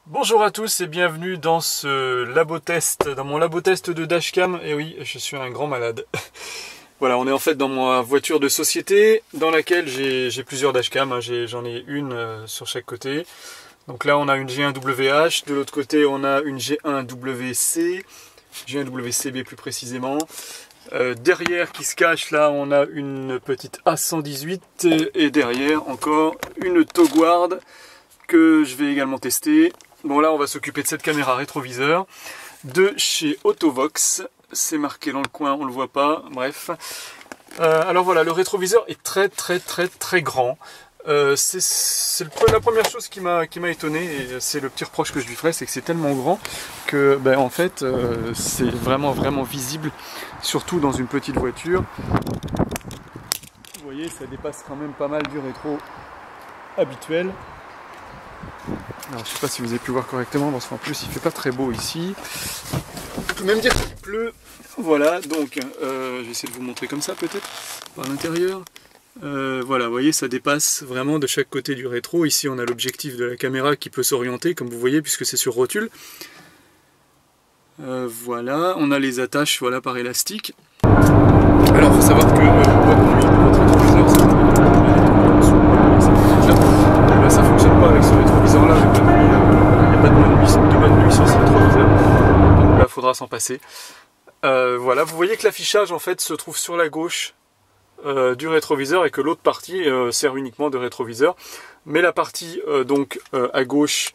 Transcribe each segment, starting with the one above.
Bonjour à tous et bienvenue dans ce labo test, dans mon labo test de dashcam. Et oui, je suis un grand malade. Voilà, on est en fait dans ma voiture de société dans laquelle j'ai plusieurs dashcams, hein. J'en ai une sur chaque côté. Donc là on a une G1WH, de l'autre côté on a une G1WC, G1WCB plus précisément. Derrière qui se cache là on a une petite A118 et derrière encore une Togward que je vais également tester. Bon là on va s'occuper de cette caméra rétroviseur de chez Autovox, c'est marqué dans le coin, on le voit pas, bref. Alors voilà, le rétroviseur est très grand. C'est la première chose qui m'a étonné, et c'est le petit reproche que je lui ferai, c'est que c'est tellement grand que en fait c'est vraiment visible, surtout dans une petite voiture. Vous voyez, ça dépasse quand même pas mal du rétro habituel. Alors je sais pas si vous avez pu voir correctement parce qu'en plus il fait pas très beau ici. Je peux même dire qu'il pleut. Voilà, donc je vais essayer de vous montrer comme ça peut-être par l'intérieur. Voilà, vous voyez, ça dépasse vraiment de chaque côté du rétro. Ici on a l'objectif de la caméra qui peut s'orienter comme vous voyez puisque c'est sur rotule. Voilà, on a les attaches voilà, par élastique. Alors il faut savoir que votre rétroviseur, ça ne fonctionne pas avec ce rétroviseur là, il n'y a pas de bonne nuit sur ce rétroviseur, donc là il faudra s'en passer. Voilà, vous voyez que l'affichage en fait se trouve sur la gauche du rétroviseur et que l'autre partie sert uniquement de rétroviseur, mais la partie donc à gauche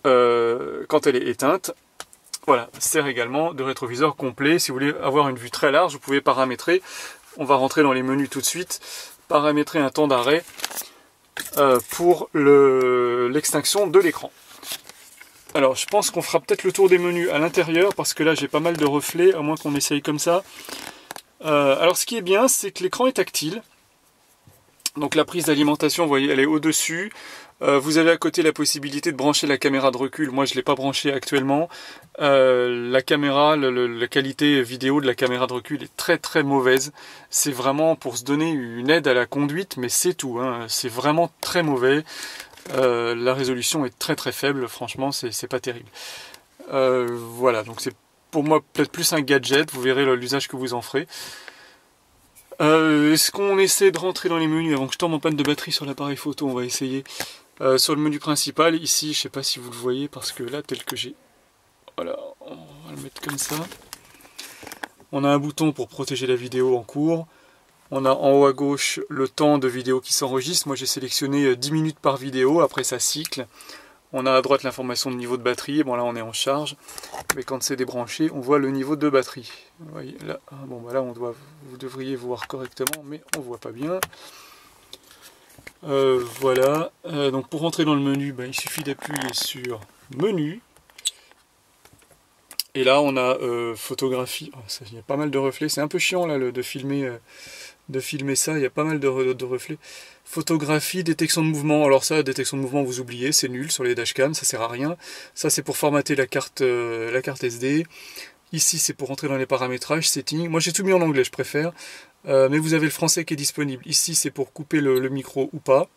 quand elle est éteinte, voilà, sert également de rétroviseur complet. Si vous voulez avoir une vue très large, vous pouvez paramétrer, on va rentrer dans les menus tout de suite, paramétrer un temps d'arrêt pour l'extinction de l'écran. Alors je pense qu'on fera peut-être le tour des menus à l'intérieur parce que là j'ai pas mal de reflets, à moins qu'on essaye comme ça. Alors ce qui est bien, c'est que l'écran est tactile. Donc la prise d'alimentation, vous voyez, elle est au-dessus. Vous avez à côté la possibilité de brancher la caméra de recul. Moi je ne l'ai pas branchée actuellement. La caméra, la qualité vidéo de la caméra de recul est très mauvaise. C'est vraiment pour se donner une aide à la conduite, mais c'est tout, hein. C'est vraiment très mauvais. La résolution est très faible, franchement c'est pas terrible. Voilà, donc c'est pour moi peut-être plus un gadget, vous verrez l'usage que vous en ferez. Est-ce qu'on essaie de rentrer dans les menus avant que je tombe en panne de batterie sur l'appareil photo? On va essayer. Sur le menu principal, ici, je sais pas si vous le voyez, parce que là, tel que j'ai... Voilà, on va le mettre comme ça. On a un bouton pour protéger la vidéo en cours. On a en haut à gauche le temps de vidéo qui s'enregistre. Moi, j'ai sélectionné 10 minutes par vidéo, après ça cycle. On a à droite l'information de niveau de batterie. Bon, là, on est en charge. Mais quand c'est débranché, on voit le niveau de batterie. Vous voyez, là, bon, bah là, vous devriez voir correctement, mais on voit pas bien. Voilà, donc pour rentrer dans le menu, il suffit d'appuyer sur menu. Et là on a photographie, il y a pas mal de reflets, c'est un peu chiant là de filmer ça, il y a pas mal de reflets. Photographie, détection de mouvement, alors ça, détection de mouvement vous oubliez, c'est nul sur les dashcams, ça sert à rien. Ça c'est pour formater la carte SD. Ici c'est pour rentrer dans les paramétrages, settings, moi j'ai tout mis en anglais, je préfère. Mais vous avez le français qui est disponible. Ici c'est pour couper le micro ou pas.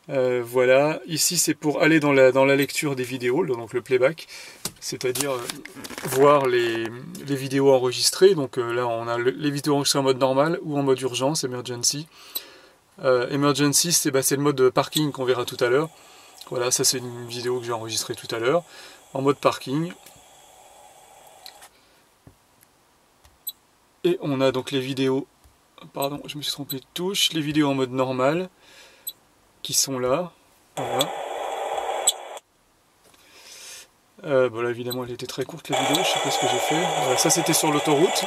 Voilà, ici c'est pour aller dans la lecture des vidéos, donc le playback, c'est-à-dire voir les vidéos enregistrées. Donc là on a les vidéos enregistrées en mode normal ou en mode urgence, emergency. Emergency c'est le mode parking qu'on verra tout à l'heure. Voilà, ça c'est une vidéo que j'ai enregistrée tout à l'heure, en mode parking. Et on a donc les vidéos, pardon, je me suis trompé de touche, les vidéos en mode normal, qui sont là, voilà. Bon là évidemment elle était très courte la vidéo, je sais pas ce que j'ai fait. Voilà, ça c'était sur l'autoroute.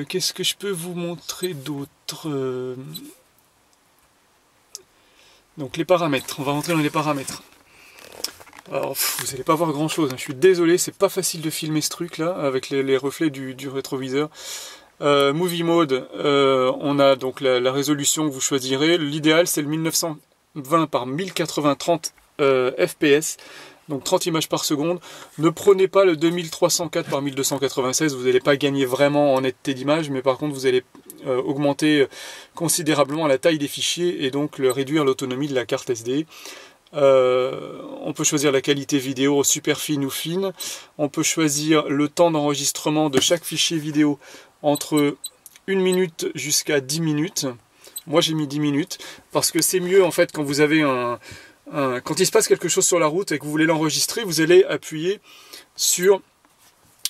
Qu'est-ce que je peux vous montrer d'autre? Donc les paramètres, on va rentrer dans les paramètres. Alors, vous n'allez pas voir grand chose, hein. Je suis désolé, c'est pas facile de filmer ce truc là avec les reflets du rétroviseur. Movie Mode, on a donc la résolution que vous choisirez. L'idéal c'est le 1920 par 1080 30 fps. donc 30 images par seconde. Ne prenez pas le 2304 par 1296, vous n'allez pas gagner vraiment en netteté d'image, mais par contre vous allez augmenter considérablement la taille des fichiers et donc réduire l'autonomie de la carte SD. On peut choisir la qualité vidéo super fine ou fine. On peut choisir le temps d'enregistrement de chaque fichier vidéo entre 1 minute jusqu'à 10 minutes. Moi j'ai mis 10 minutes parce que c'est mieux en fait quand vous avez quand il se passe quelque chose sur la route et que vous voulez l'enregistrer, vous allez appuyer sur...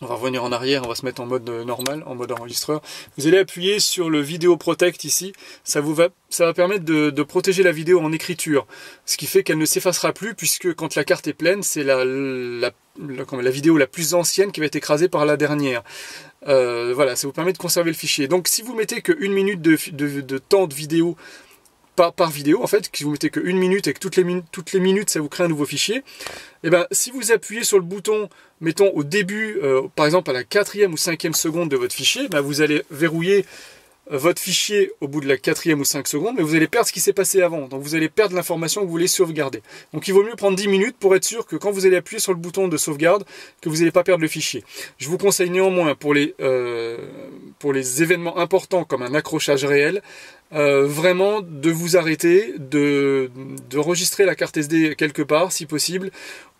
On va revenir en arrière, on va se mettre en mode normal, en mode enregistreur. Vous allez appuyer sur le Video Protect ici. Ça va permettre de protéger la vidéo en écriture. Ce qui fait qu'elle ne s'effacera plus puisque quand la carte est pleine, c'est la vidéo la plus ancienne qui va être écrasée par la dernière. Voilà, ça vous permet de conserver le fichier. Donc si vous mettez que 1 minute de temps de vidéo par vidéo, en fait, si vous mettez que 1 minute et que toutes les minutes ça vous crée un nouveau fichier, et ben si vous appuyez sur le bouton, mettons au début, par exemple à la 4e ou 5e seconde de votre fichier, ben vous allez verrouiller votre fichier au bout de la 4e ou 5 secondes, mais vous allez perdre ce qui s'est passé avant. Donc vous allez perdre l'information que vous voulez sauvegarder. Donc il vaut mieux prendre 10 minutes pour être sûr que quand vous allez appuyer sur le bouton de sauvegarde, que vous n'allez pas perdre le fichier. Je vous conseille néanmoins pour les événements importants comme un accrochage réel, vraiment de vous arrêter, d'enregistrer la carte SD quelque part si possible,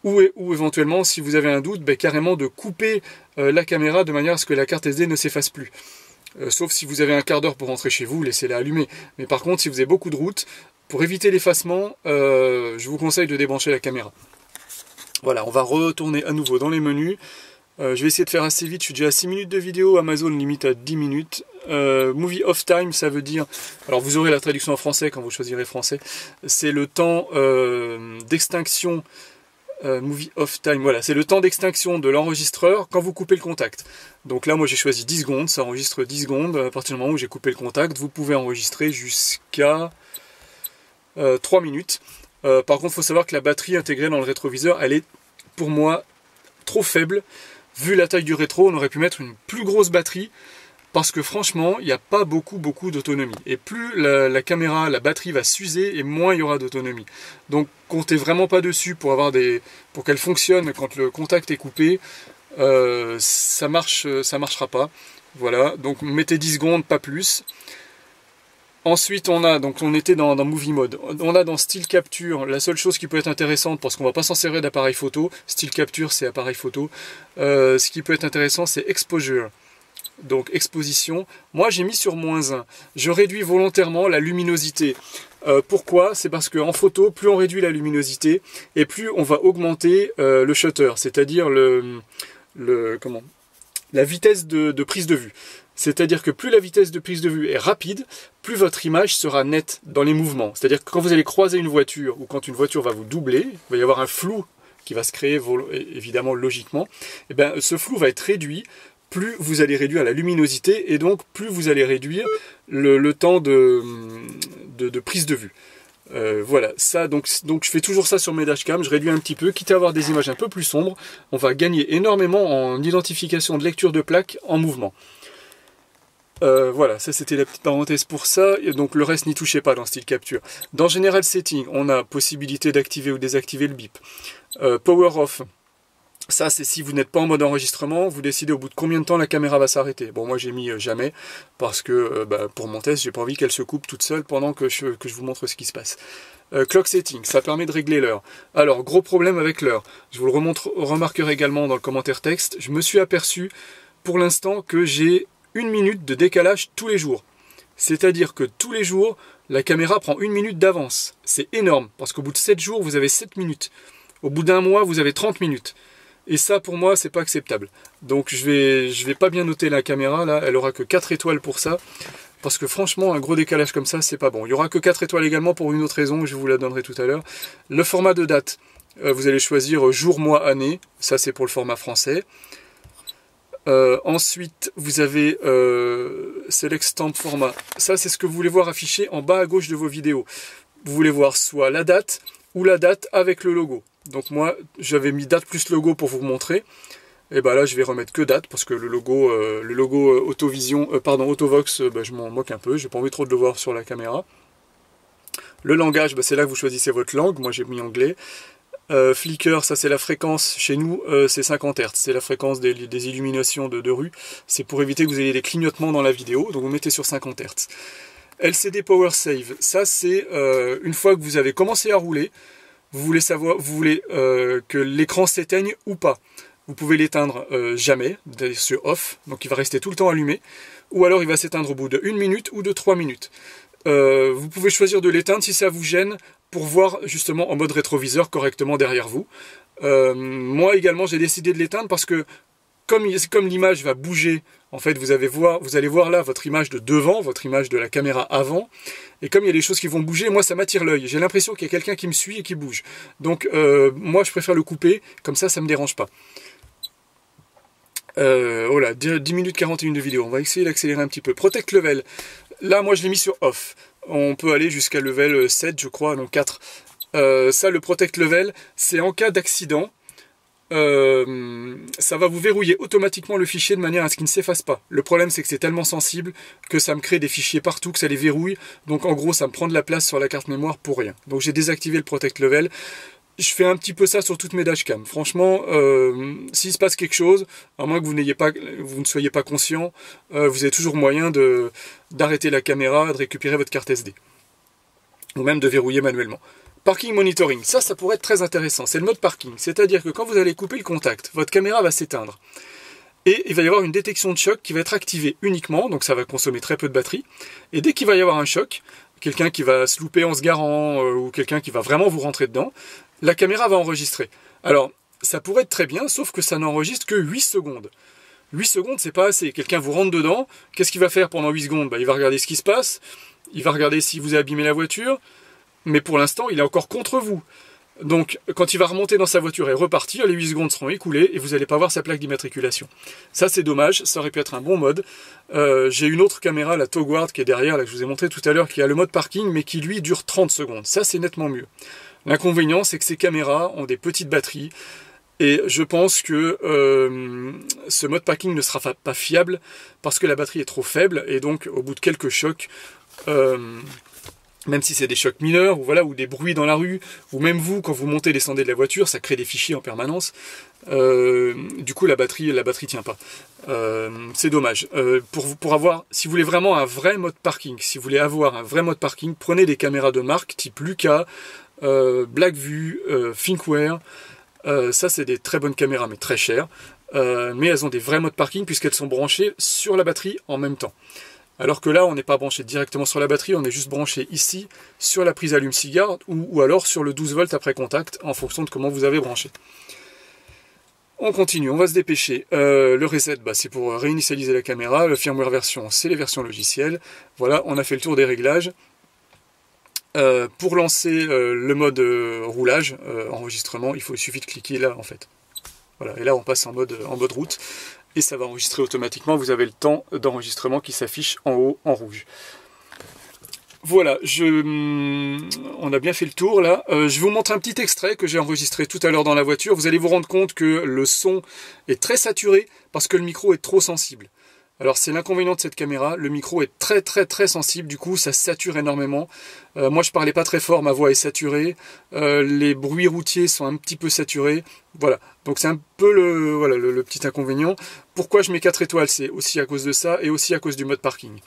ou éventuellement si vous avez un doute, ben, carrément de couper la caméra de manière à ce que la carte SD ne s'efface plus. Sauf si vous avez un quart d'heure pour rentrer chez vous, laissez-la allumer. Mais par contre, si vous avez beaucoup de route, pour éviter l'effacement, je vous conseille de débrancher la caméra. Voilà, on va retourner à nouveau dans les menus. Je vais essayer de faire assez vite, je suis déjà à 6 minutes de vidéo, Amazon limite à 10 minutes. Movie off time, ça veut dire... Alors vous aurez la traduction en français quand vous choisirez français. C'est le temps d'extinction... movie off time, voilà, c'est le temps d'extinction de l'enregistreur quand vous coupez le contact. Donc là, moi j'ai choisi 10 secondes, ça enregistre 10 secondes. À partir du moment où j'ai coupé le contact, vous pouvez enregistrer jusqu'à 3 minutes. Par contre, il faut savoir que la batterie intégrée dans le rétroviseur, elle est pour moi trop faible. Vu la taille du rétro, on aurait pu mettre une plus grosse batterie parce que franchement, il n'y a pas beaucoup d'autonomie. Et plus la caméra, la batterie va s'user, et moins il y aura d'autonomie. Donc comptez vraiment pas dessus pour qu'elle fonctionne quand le contact est coupé. Ça marchera pas. Voilà, donc mettez 10 secondes, pas plus. Ensuite, on était dans Movie Mode. On a dans Still Capture, la seule chose qui peut être intéressante, parce qu'on va pas s'en servir d'appareil photo. Still Capture, c'est appareil photo. Ce qui peut être intéressant, c'est Exposure. Donc exposition, moi j'ai mis sur -1. Je réduis volontairement la luminosité. Pourquoi? C'est parce qu'en photo, plus on réduit la luminosité et plus on va augmenter le shutter, c'est-à-dire la vitesse de prise de vue. C'est-à-dire que plus la vitesse de prise de vue est rapide, plus votre image sera nette dans les mouvements. C'est-à-dire que quand vous allez croiser une voiture ou quand une voiture va vous doubler, il va y avoir un flou qui va se créer évidemment logiquement. Et bien, ce flou va être réduit. Plus vous allez réduire la luminosité et donc plus vous allez réduire le temps de prise de vue. Voilà, ça donc je fais toujours ça sur mes dashcams, je réduis un petit peu, quitte à avoir des images un peu plus sombres, on va gagner énormément en identification de lecture de plaques en mouvement. Voilà, ça c'était la petite parenthèse pour ça, et donc le reste n'y touchez pas dans Still Capture. Dans General Setting, on a possibilité d'activer ou désactiver le bip. Power Off. Ça, c'est si vous n'êtes pas en mode enregistrement, vous décidez au bout de combien de temps la caméra va s'arrêter. Bon, moi j'ai mis jamais, parce que pour mon test, j'ai pas envie qu'elle se coupe toute seule pendant que je vous montre ce qui se passe. Clock Setting, ça permet de régler l'heure. Alors, gros problème avec l'heure. Je vous le remarquerai également dans le commentaire texte. Je me suis aperçu, pour l'instant, que j'ai 1 minute de décalage tous les jours. C'est-à-dire que tous les jours, la caméra prend 1 minute d'avance. C'est énorme, parce qu'au bout de 7 jours, vous avez 7 minutes. Au bout d'un mois, vous avez 30 minutes. Et ça, pour moi, c'est pas acceptable. Donc, je vais pas bien noter la caméra, là. Elle aura que 4 étoiles pour ça. Parce que franchement, un gros décalage comme ça, c'est pas bon. Il y aura que 4 étoiles également pour une autre raison, je vous la donnerai tout à l'heure. Le format de date. Vous allez choisir jour, mois, année. Ça, c'est pour le format français. Ensuite, vous avez Select Stamp Format. Ça, c'est ce que vous voulez voir affiché en bas à gauche de vos vidéos. Vous voulez voir soit la date ou la date avec le logo. Donc moi, j'avais mis date plus logo pour vous montrer. Et ben là, je vais remettre que date parce que le logo Autovox, je m'en moque un peu. J'ai pas envie trop de le voir sur la caméra. Le langage, c'est là que vous choisissez votre langue. Moi, j'ai mis anglais. Flicker, ça c'est la fréquence, chez nous c'est 50 Hz, c'est la fréquence des illuminations de rue, c'est pour éviter que vous ayez des clignotements dans la vidéo, donc vous mettez sur 50 Hz. LCD Power Save, ça c'est une fois que vous avez commencé à rouler, vous voulez que l'écran s'éteigne ou pas. Vous pouvez l'éteindre jamais, sur off, donc il va rester tout le temps allumé, ou alors il va s'éteindre au bout de 1 minute ou de 3 minutes. Vous pouvez choisir de l'éteindre si ça vous gêne, pour voir justement en mode rétroviseur correctement derrière vous. Moi également j'ai décidé de l'éteindre parce que comme l'image va bouger, en fait vous allez voir là votre image de devant, votre image de la caméra avant, et comme il y a des choses qui vont bouger, moi ça m'attire l'œil, j'ai l'impression qu'il y a quelqu'un qui me suit et qui bouge. Donc moi je préfère le couper, comme ça me dérange pas. Oh là, 10 minutes 41 de vidéo, on va essayer d'accélérer un petit peu. Protect level, là moi je l'ai mis sur off. On peut aller jusqu'à level 7 je crois, non 4. Ça le protect level, c'est en cas d'accident, ça va vous verrouiller automatiquement le fichier de manière à ce qu'il ne s'efface pas. Le problème c'est que c'est tellement sensible que ça me crée des fichiers partout, que ça les verrouille. Donc en gros ça me prend de la place sur la carte mémoire pour rien. Donc j'ai désactivé le protect level. Je fais un petit peu ça sur toutes mes dashcams. Franchement, s'il se passe quelque chose, à moins que vous ne soyez pas conscient, vous avez toujours moyen d'arrêter la caméra, de récupérer votre carte SD. Ou même de verrouiller manuellement. Parking monitoring, ça pourrait être très intéressant. C'est le mode parking. C'est-à-dire que quand vous allez couper le contact, votre caméra va s'éteindre. Et il va y avoir une détection de choc qui va être activée uniquement, donc ça va consommer très peu de batterie. Et dès qu'il va y avoir un choc, quelqu'un qui va se louper en se garant, ou quelqu'un qui va vraiment vous rentrer dedans, la caméra va enregistrer. Alors, ça pourrait être très bien, sauf que ça n'enregistre que 8 secondes. 8 secondes, c'est pas assez. Quelqu'un vous rentre dedans, qu'est-ce qu'il va faire pendant 8 secondes? Il va regarder ce qui se passe, il va regarder si vous avez abîmé la voiture, mais pour l'instant, il est encore contre vous. Donc, quand il va remonter dans sa voiture et repartir, les 8 secondes seront écoulées et vous n'allez pas voir sa plaque d'immatriculation. Ça, c'est dommage, ça aurait pu être un bon mode. J'ai une autre caméra, la Togward, qui est derrière, là, que je vous ai montré tout à l'heure, qui a le mode parking, mais qui, lui, dure 30 secondes. Ça, c'est nettement mieux. L'inconvénient, c'est que ces caméras ont des petites batteries, et je pense que ce mode parking ne sera pas fiable, parce que la batterie est trop faible, et donc, au bout de quelques chocs, même si c'est des chocs mineurs, ou des bruits dans la rue, ou même vous, quand vous montez et descendez de la voiture, ça crée des fichiers en permanence. Du coup, la batterie tient pas. C'est dommage. Si vous voulez vraiment un vrai mode parking, prenez des caméras de marque type Luca, Blackview, Thinkware. Ça, c'est des très bonnes caméras, mais très chères. Mais elles ont des vrais modes parking puisqu'elles sont branchées sur la batterie en même temps. Alors que là, on n'est pas branché directement sur la batterie, on est juste branché ici, sur la prise allume-cigare, ou alors sur le 12 volts après contact, en fonction de comment vous avez branché. On continue, on va se dépêcher. Le reset, c'est pour réinitialiser la caméra. Le firmware version, c'est les versions logicielles. Voilà, on a fait le tour des réglages. Pour lancer le mode roulage, enregistrement, il suffit de cliquer là, en fait. Voilà, et là, on passe en mode route. Et ça va enregistrer automatiquement, vous avez le temps d'enregistrement qui s'affiche en haut en rouge. Voilà, on a bien fait le tour là. Je vais vous montrer un petit extrait que j'ai enregistré tout à l'heure dans la voiture. Vous allez vous rendre compte que le son est très saturé parce que le micro est trop sensible. Alors c'est l'inconvénient de cette caméra, le micro est très sensible, du coup ça sature énormément. Moi je parlais pas très fort, ma voix est saturée, les bruits routiers sont un petit peu saturés, voilà. Donc c'est un peu le petit inconvénient. Pourquoi je mets 4 étoiles? C'est aussi à cause de ça et aussi à cause du mode parking.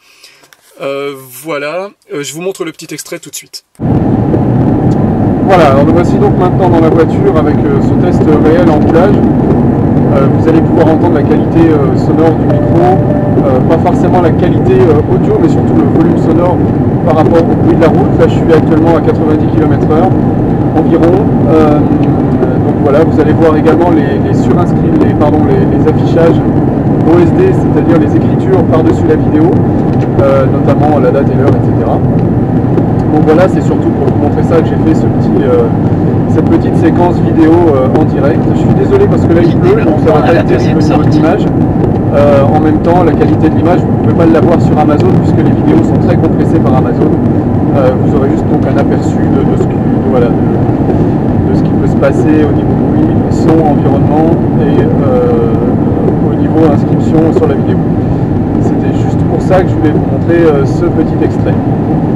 Voilà, je vous montre le petit extrait tout de suite. Voilà, alors nous voici donc maintenant dans la voiture avec ce test réel en roulage. Vous allez pouvoir entendre la qualité sonore du micro, pas forcément la qualité audio, mais surtout le volume sonore par rapport au bruit de la route. Là, je suis actuellement à 90 km/h environ. Donc voilà, vous allez voir également les surinscrits, les affichages OSD, c'est-à-dire les écritures par-dessus la vidéo, notamment la date et l'heure, etc. Donc voilà, c'est surtout pour vous montrer ça que j'ai fait cette petite séquence vidéo en direct. Je suis désolé parce que là il pleut, donc ça va pas être terrible au niveau de l'image. En même temps, la qualité de l'image, vous ne pouvez pas l'avoir sur Amazon puisque les vidéos sont très compressées par Amazon. Vous aurez juste donc un aperçu de ce qui peut se passer au niveau bruit, son, environnement et au niveau inscription sur la vidéo. C'était juste pour ça que je voulais vous montrer ce petit extrait.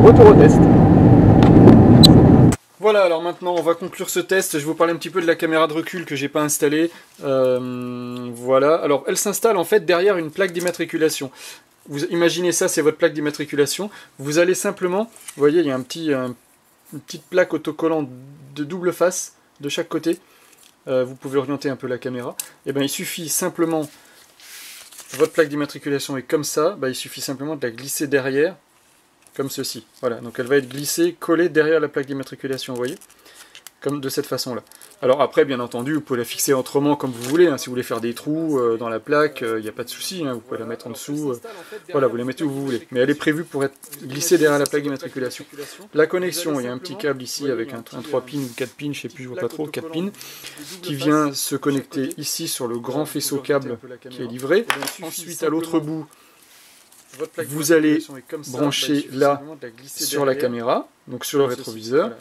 Retour au test. Voilà, alors maintenant on va conclure ce test. Je vais vous parler un petit peu de la caméra de recul que j'ai pas installée. Voilà, alors elle s'installe en fait derrière une plaque d'immatriculation. Vous imaginez ça, c'est votre plaque d'immatriculation. Vous allez simplement, vous voyez, il y a une petite plaque autocollante de double face de chaque côté. Vous pouvez orienter un peu la caméra. Et ben il suffit simplement, votre plaque d'immatriculation est comme ça, il suffit simplement de la glisser derrière. Comme ceci, voilà, donc elle va être glissée, collée derrière la plaque d'immatriculation, vous voyez, comme de cette façon-là. Alors après, bien entendu, vous pouvez la fixer autrement comme vous voulez, hein. Si vous voulez faire des trous dans la plaque, il n'y a pas de souci, hein. Vous pouvez la mettre en dessous, voilà, vous la mettez où vous voulez. Mais elle est prévue pour être glissée derrière la plaque d'immatriculation. La connexion, il y a un petit câble ici avec un 3 pins ou 4 pins, je sais plus, je vois pas trop, 4 pins, qui vient se connecter ici sur le grand faisceau câble qui est livré. Ensuite, à l'autre bout, vous allez brancher là sur la caméra, donc sur le rétroviseur,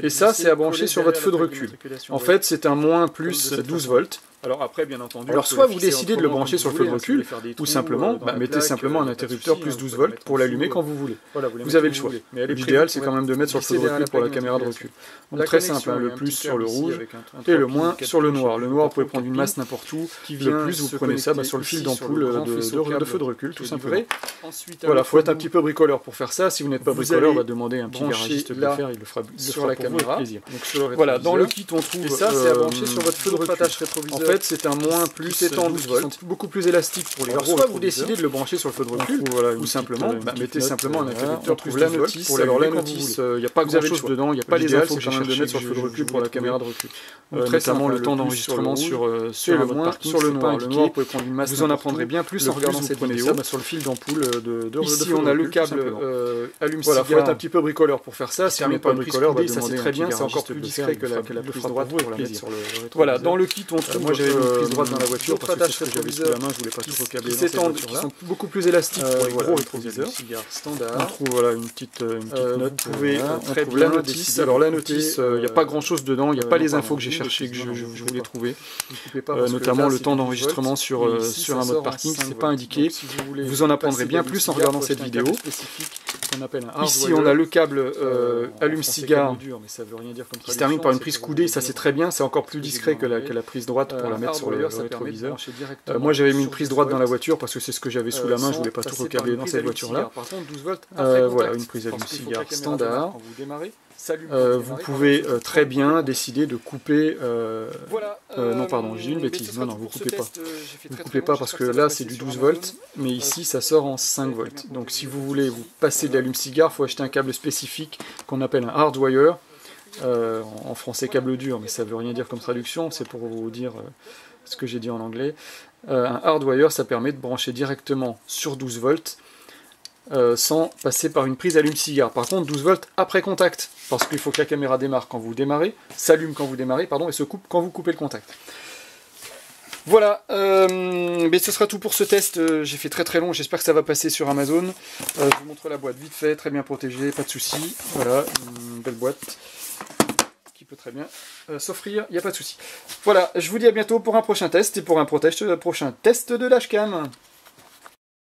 et ça c'est à brancher sur votre feu de recul. En fait c'est un moins plus 12 volts. Alors après bien entendu, soit vous décidez de le brancher sur le feu de recul, ou simplement mettez simplement un interrupteur plus 12 volts pour l'allumer quand vous voulez. Vous avez le choix. L'idéal c'est quand même de mettre sur le feu de recul pour la caméra de recul. Donc très simple, hein, le plus sur le rouge et le moins sur le noir. Le noir vous pouvez prendre une masse n'importe où, le plus vous prenez ça sur le fil d'ampoule de feu de recul tout simplement. Voilà, il faut être un petit peu bricoleur pour faire ça. Si vous n'êtes pas bricoleur, on va demander à un petit garagiste de le faire, il le fera sur la caméra. Voilà, dans le kit on trouve, et ça c'est à brancher sur votre feu de recul. En fait c'est un moins plus 12 volts, beaucoup plus élastique pour les gros. Soit vous décidez de le brancher sur le feu de recul, ou simplement mettez simplement un interrupteur plus la notice. Alors la notice, il n'y a pas grand chose dedans, il n'y a pas les infos que j'ai cherché de mettre sur le feu de recul pour la caméra de recul. Notamment le temps d'enregistrement sur le moins, sur le noir. Le noir, vous pouvez prendre une masse. Vous en apprendrez bien plus en regardant cette vidéo sur le fil d'ampoule de ici on a le câble allume-cigare. Voilà, faut être un petit peu bricoleur pour faire ça. Si on n'est pas bricoleur, ça c'est très bien, c'est encore plus discret que la prise droite pour la mettre sur le rétroviseur. Voilà, dans le kit on trouve, moi j'avais une prise droite dans la voiture parce que c'est ce que j'avais sous la main, je voulais pas tout recabler dans cette voiture-là. Qui sont beaucoup plus élastiques pour les gros rétroviseurs. Standard. On trouve voilà une petite note. Vous pouvez très bien la notice. Alors la notice, il n'y a pas grand chose dedans, il n'y a pas les infos que j'ai cherché, que je voulais trouver. Notamment le temps d'enregistrement sur un mode parking, c'est pas indiqué. Vous en apprendrez bien plus en regardant cette vidéo. Ici on a le câble allume-cigare qui se termine par une prise coudée, ça c'est très bien, c'est encore plus discret que la prise droite pour la mettre sur le rétroviseur. Moi j'avais mis une prise droite dans la voiture parce que c'est ce que j'avais sous la main, je voulais pas tout recabler dans cette voiture là. Voilà, une prise allume-cigare standard. Vous pouvez très bien décider de couper... non pardon, j'ai une bêtise, non vous coupez pas. Vous coupez pas parce que là c'est du 12 volts, mais ici ça sort en 5 volts. Donc si vous voulez vous passer de l'allume-cigare, il faut acheter un câble spécifique qu'on appelle un hardwire. En français câble dur, mais ça veut rien dire comme traduction, c'est pour vous dire ce que j'ai dit en anglais. Un hardwire, ça permet de brancher directement sur 12 volts sans passer par une prise allume-cigare. Par contre 12 volts après contact, parce qu'il faut que la caméra démarre quand vous démarrez, s'allume quand vous démarrez, pardon, et se coupe quand vous coupez le contact. Voilà, mais ce sera tout pour ce test. J'ai fait très long, j'espère que ça va passer sur Amazon. Je vous montre la boîte vite fait, très bien protégée, pas de soucis. Voilà, une belle boîte qui peut très bien s'offrir, il n'y a pas de souci. Voilà, je vous dis à bientôt pour un prochain test et pour un prochain test de dashcam.